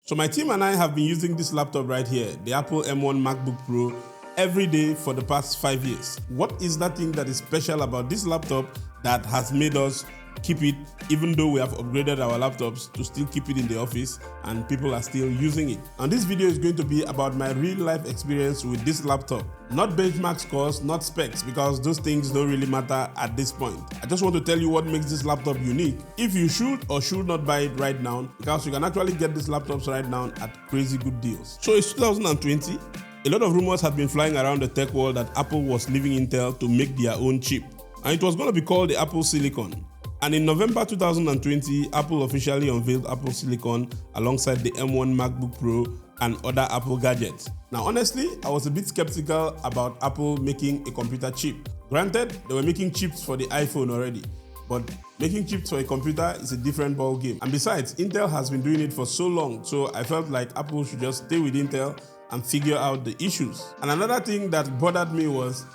So my team and I have been using this laptop right here, the Apple M1 MacBook Pro, every day for the past 5 years. What is that thing that is special about this laptop that has made us keep it, even though we have upgraded our laptops to still keep it in the office and people are still using it? And this video is going to be about my real life experience with this laptop. Not benchmark scores, not specs, because those things don't really matter at this point. I just want to tell you what makes this laptop unique, if you should or should not buy it right now, because you can actually get these laptops right now at crazy good deals. So it's 2020. A lot of rumors have been flying around the tech world that Apple was leaving Intel to make their own chip, and it was going to be called the Apple Silicon. And in November 2020, Apple officially unveiled Apple Silicon alongside the M1 MacBook Pro and other Apple gadgets. Now honestly, I was a bit skeptical about Apple making a computer chip. Granted, they were making chips for the iPhone already, but making chips for a computer is a different ball game. And besides, Intel has been doing it for so long, so I felt like Apple should just stay with Intel and figure out the issues. And another thing that bothered me was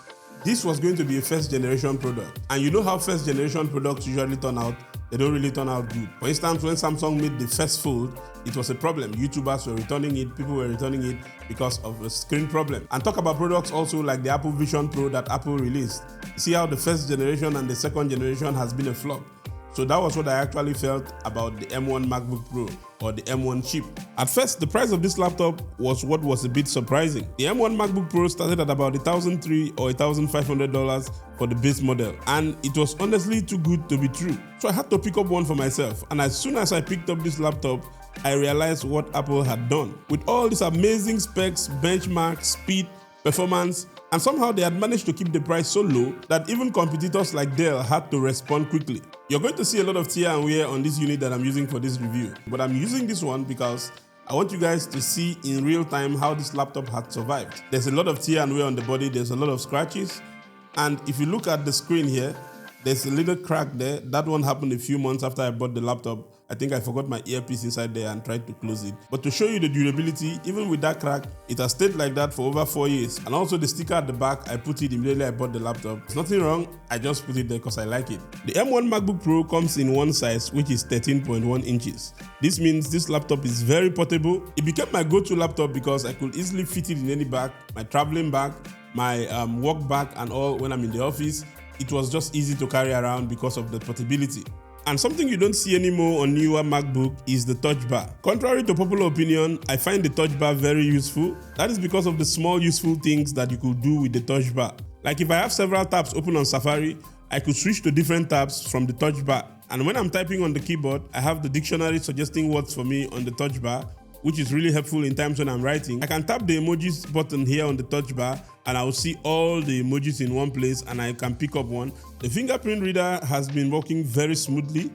this was going to be a first generation product. And you know how first generation products usually turn out? They don't really turn out good. For instance, when Samsung made the first Fold, it was a problem. YouTubers were returning it, people were returning it because of a screen problem. And talk about products also like the Apple Vision Pro that Apple released. See how the first generation and the second generation has been a flop. So that was what I actually felt about the M1 MacBook Pro, or the M1 chip. At first, the price of this laptop was what was a bit surprising. The M1 MacBook Pro started at about $1,300 or $1,500 for the base model, and it was honestly too good to be true. So I had to pick up one for myself, and as soon as I picked up this laptop, I realized what Apple had done. With all these amazing specs, benchmarks, speed, performance, and somehow they had managed to keep the price so low that even competitors like Dell had to respond quickly. You're going to see a lot of tear and wear on this unit that I'm using for this review, but I'm using this one because I want you guys to see in real time how this laptop had survived. There's a lot of tear and wear on the body, there's a lot of scratches, and if you look at the screen here, there's a little crack there. That one happened a few months after I bought the laptop. I think I forgot my earpiece inside there and tried to close it. But to show you the durability, even with that crack, it has stayed like that for over 4 years. And also the sticker at the back, I put it immediately I bought the laptop. There's nothing wrong, I just put it there because I like it. The M1 MacBook Pro comes in one size, which is 13.1 inches. This means this laptop is very portable. It became my go-to laptop because I could easily fit it in any bag, my traveling bag, my work bag and all when I'm in the office. It was just easy to carry around because of the portability. And something you don't see anymore on newer MacBook is the touch bar. Contrary to popular opinion, I find the touch bar very useful. That is because of the small useful things that you could do with the touch bar. Like if I have several tabs open on Safari, I could switch to different tabs from the touch bar. And when I'm typing on the keyboard, I have the dictionary suggesting words for me on the touch bar, which is really helpful in times when I'm writing. I can tap the emojis button here on the touch bar and I will see all the emojis in one place and I can pick up one. The fingerprint reader has been working very smoothly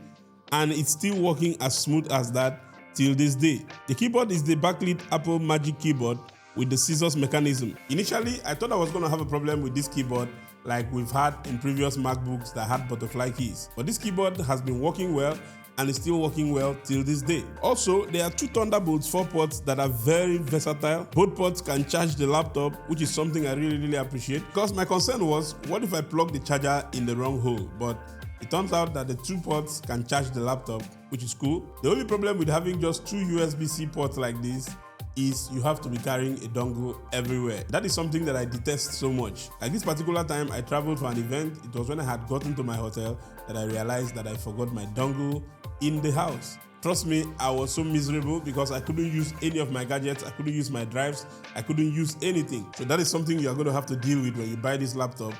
and it's still working as smooth as that till this day. The keyboard is the backlit Apple Magic Keyboard with the scissors mechanism. Initially, I thought I was going to have a problem with this keyboard like we've had in previous MacBooks that had butterfly keys. But this keyboard has been working well and it's still working well till this day. Also, there are two Thunderbolts 4 ports that are very versatile. Both ports can charge the laptop, which is something I really appreciate. Because my concern was, what if I plug the charger in the wrong hole? But it turns out that the two ports can charge the laptop, which is cool. The only problem with having just two USB-C ports like this is you have to be carrying a dongle everywhere. That is something that I detest so much. Like this particular time I traveled for an event, it was when I had gotten to my hotel that I realized that I forgot my dongle in the house. Trust me, I was so miserable because I couldn't use any of my gadgets, I couldn't use my drives, I couldn't use anything. So that is something you're going to have to deal with when you buy this laptop.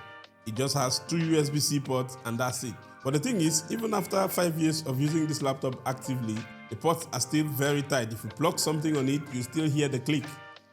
It just has two USB-C ports and that's it. But the thing is, even after 5 years of using this laptop actively, the ports are still very tight. If you plug something on it, you still hear the click.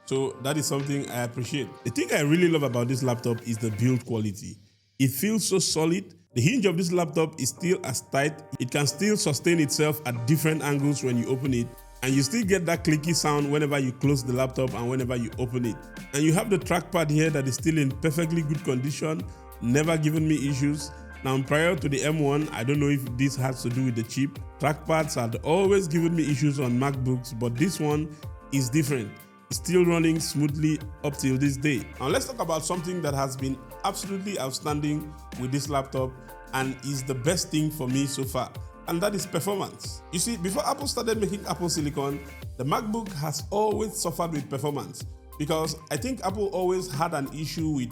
So that is something I appreciate. The thing I really love about this laptop is the build quality. It feels so solid. The hinge of this laptop is still as tight. It can still sustain itself at different angles when you open it. And you still get that clicky sound whenever you close the laptop and whenever you open it. And you have the trackpad here that is still in perfectly good condition, never given me issues. Now, prior to the M1, I don't know if this has to do with the chip. Trackpads had always given me issues on MacBooks, but this one is different. It's still running smoothly up till this day. Now let's talk about something that has been absolutely outstanding with this laptop and is the best thing for me so far. and that is performance. You see, before Apple started making Apple Silicon, the MacBook has always suffered with performance because I think Apple always had an issue with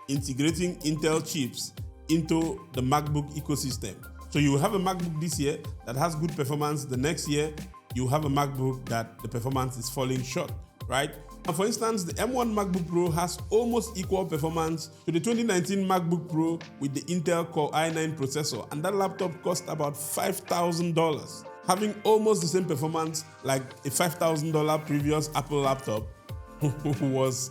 integrating Intel chips into the MacBook ecosystem. So you have a MacBook this year that has good performance, the next year you have a MacBook that the performance is falling short, right? And for instance, the M1 MacBook Pro has almost equal performance to the 2019 MacBook Pro with the Intel Core i9 processor, and that laptop cost about $5,000. Having almost the same performance like a $5,000 previous Apple laptop was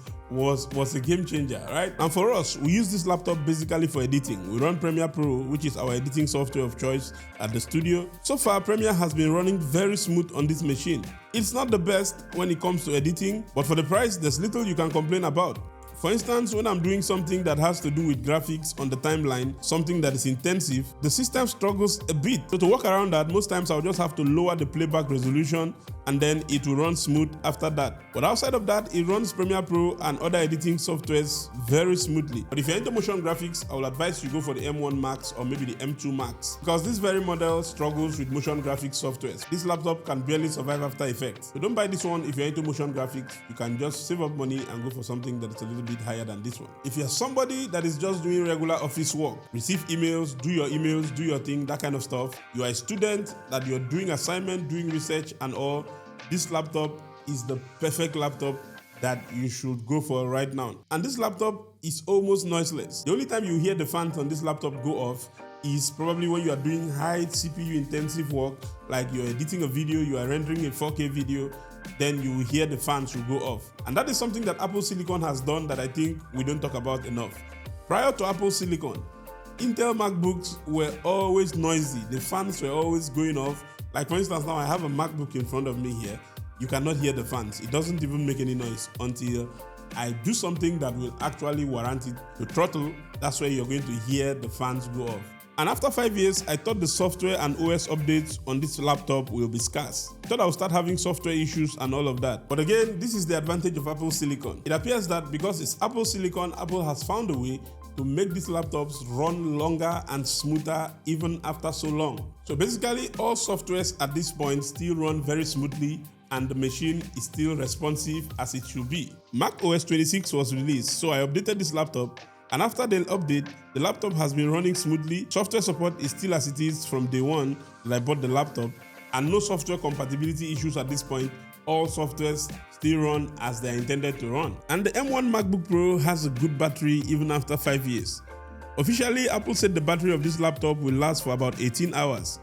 a game changer, right? And for us, we use this laptop basically for editing. We run Premiere Pro, which is our editing software of choice at the studio. So far, Premiere has been running very smooth on this machine. It's not the best when it comes to editing, but for the price, there's little you can complain about. For instance, when I'm doing something that has to do with graphics on the timeline, something that is intensive, the system struggles a bit. So to work around that, most times I'll just have to lower the playback resolution and then it will run smooth after that. But outside of that, it runs Premiere Pro and other editing softwares very smoothly. But if you're into motion graphics, I will advise you go for the M1 Max or maybe the M2 Max, because this very model struggles with motion graphics softwares. This laptop can barely survive After Effects. So don't buy this one if you're into motion graphics. You can just save up money and go for something that is a little bit higher than this one. If you're somebody that is just doing regular office work, receive emails, do your thing, that kind of stuff, you are a student that you're doing assignment, doing research and all, this laptop is the perfect laptop that you should go for right now. And this laptop is almost noiseless. The only time you hear the fans on this laptop go off is probably when you are doing high CPU intensive work, like you're editing a video, you are rendering a 4K video, then you will hear the fans will go off. And that is something that Apple Silicon has done that I think we don't talk about enough. Prior to Apple Silicon, Intel MacBooks were always noisy. The fans were always going off. Like for instance, now I have a MacBook in front of me here. You cannot hear the fans. It doesn't even make any noise until I do something that will actually warrant it to throttle. That's where you're going to hear the fans go off. And after 5 years, I thought the software and OS updates on this laptop will be scarce. I thought I would start having software issues and all of that. But again, this is the advantage of Apple Silicon. It appears that because it's Apple Silicon, Apple has found a way to make these laptops run longer and smoother even after so long. So basically, all softwares at this point still run very smoothly and the machine is still responsive as it should be. macOS 26 was released, so I updated this laptop, and after the update, the laptop has been running smoothly. Software support is still as it is from day one that I bought the laptop, and no software compatibility issues at this point. All softwares still run as they are intended to run. And the M1 MacBook Pro has a good battery even after 5 years. Officially, Apple said the battery of this laptop will last for about 18 hours.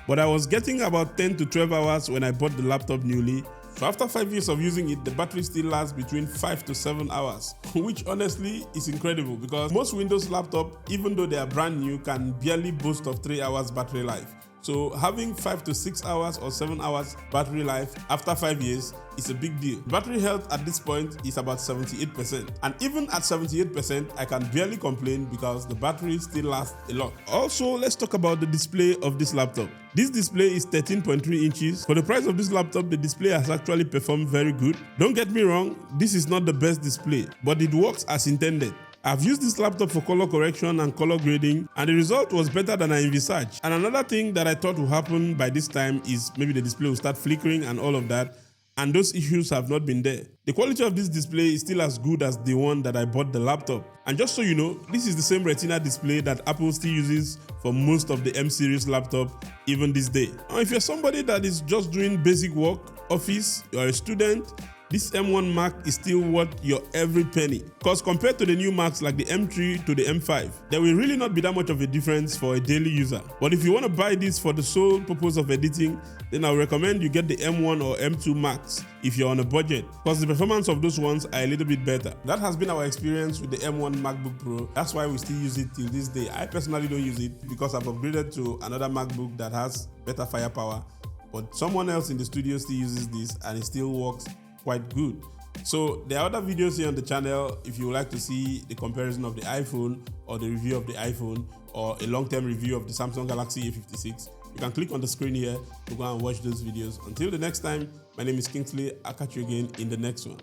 But I was getting about 10 to 12 hours when I bought the laptop newly. So after 5 years of using it, the battery still lasts between 5 to 7 hours, which honestly is incredible because most Windows laptops, even though they are brand new, can barely boast of 3 hours battery life. So having 5 to 6 hours or 7 hours battery life after 5 years is a big deal. Battery health at this point is about 78%. And even at 78%, I can barely complain because the battery still lasts a lot. Also, let's talk about the display of this laptop. This display is 13.3 inches. For the price of this laptop, the display has actually performed very good. Don't get me wrong, this is not the best display, but it works as intended. I've used this laptop for color correction and color grading, and the result was better than I envisaged. And another thing that I thought would happen by this time is maybe the display will start flickering and all of that, and those issues have not been there. The quality of this display is still as good as the one that I bought the laptop. And just so you know, this is the same Retina display that Apple still uses for most of the M series laptop even this day. Now, if you're somebody that is just doing basic work, office, you're a student, this M1 Mac is still worth your every penny. Because compared to the new Macs like the M3 to the M5, there will really not be that much of a difference for a daily user. But if you want to buy this for the sole purpose of editing, then I recommend you get the M1 or M2 Max if you're on a budget, because the performance of those ones are a little bit better. That has been our experience with the M1 MacBook Pro. That's why we still use it till this day. I personally don't use it because I've upgraded to another MacBook that has better firepower, but someone else in the studio still uses this and it still works quite good. So there are other videos here on the channel if you would like to see the comparison of the iPhone or the review of the iPhone or a long-term review of the Samsung Galaxy A56. You can click on the screen here to go and watch those videos. Until the next time, my name is Kingsley. I'll catch you again in the next one.